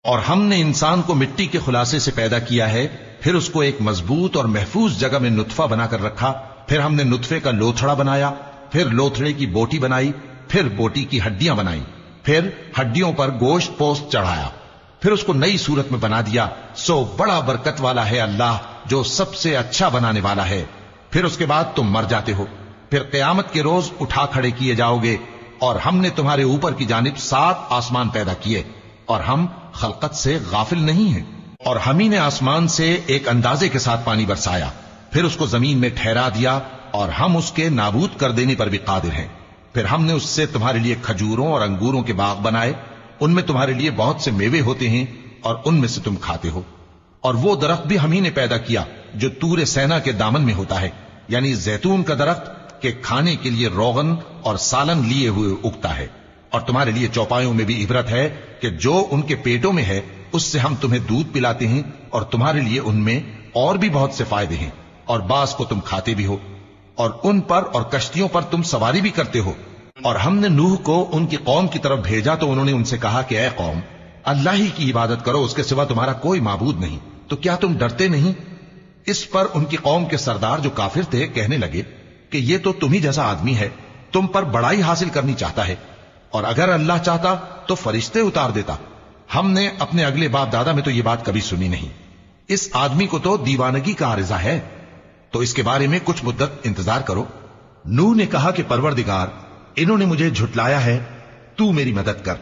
اور ہم نے انسان کو مٹی کے خلاصے سے پیدا کیا ہے، پھر اس کو ایک مضبوط اور محفوظ جگہ میں نطفہ بنا کر رکھا، پھر ہم نے نطفے کا لوتھڑا بنایا، پھر لوتھڑے کی بوٹی بنائی، پھر بوٹی کی ہڈیاں بنائی، پھر ہڈیوں پر گوشت پوست چڑھایا، پھر اس کو نئی صورت میں بنا دیا۔ سو بڑا برکت والا ہے اللہ جو سب سے اچھا بنانے والا ہے۔ پھر اس کے بعد تم مر جاتے ہو، پھر قیامت کے روز اٹھا کھڑے کیے جاؤ گے، اور ہم نے تمہارے اوپر کی جانب 7 آسمان پیدا کیے، اور ہم خلقت سے غافل نہیں ہیں۔ اور ہم ہی نے آسمان سے ایک اندازے کے ساتھ پانی برسایا، پھر اس کو زمین میں ٹھہرا دیا، اور ہم اس کے نابود کر دینے پر بھی قادر ہیں۔ پھر ہم نے اس سے تمہارے لیے کھجوروں اور انگوروں کے باغ بنائے، ان میں تمہارے لیے بہت سے میوے ہوتے ہیں، اور ان میں سے تم کھاتے ہو۔ اور وہ درخت بھی ہم ہی نے پیدا کیا جو طور سینا کے دامن میں ہوتا ہے، یعنی زیتون کا درخت کہ کھانے کے لیے روغن اور سالن لیے ہوئے اگتا ہے۔ اور تمہارے لیے چوپایوں میں بھی عبرت ہے کہ جو ان کے پیٹوں میں ہے اس سے ہم تمہیں دودھ پلاتے ہیں، اور تمہارے لیے ان میں اور بھی بہت سے فائدے ہیں، اور بعض کو تم کھاتے بھی ہو، اور ان پر اور کشتیوں پر تم سواری بھی کرتے ہو۔ اور ہم نے نوح کو ان کی قوم کی طرف بھیجا تو انہوں نے ان سے کہا کہ اے قوم، اللہ ہی کی عبادت کرو، اس کے سوا تمہارا کوئی معبود نہیں، تو کیا تم ڈرتے نہیں؟ اس پر ان کی قوم کے سردار جو کافر تھے کہنے لگے کہ یہ تو تم ہی جیسا آدمی ہے، تم پر بڑائی حاصل کرنی چاہتا ہے، اور اگر اللہ چاہتا تو فرشتے اتار دیتا۔ ہم نے اپنے اگلے باپ دادا میں تو یہ بات کبھی سنی نہیں، اس آدمی کو تو دیوانگی کا عارضہ ہے، تو اس کے بارے میں کچھ مدت انتظار کرو۔ نوح نے کہا کہ پروردگار، انہوں نے مجھے جھٹلایا ہے، تو میری مدد کر۔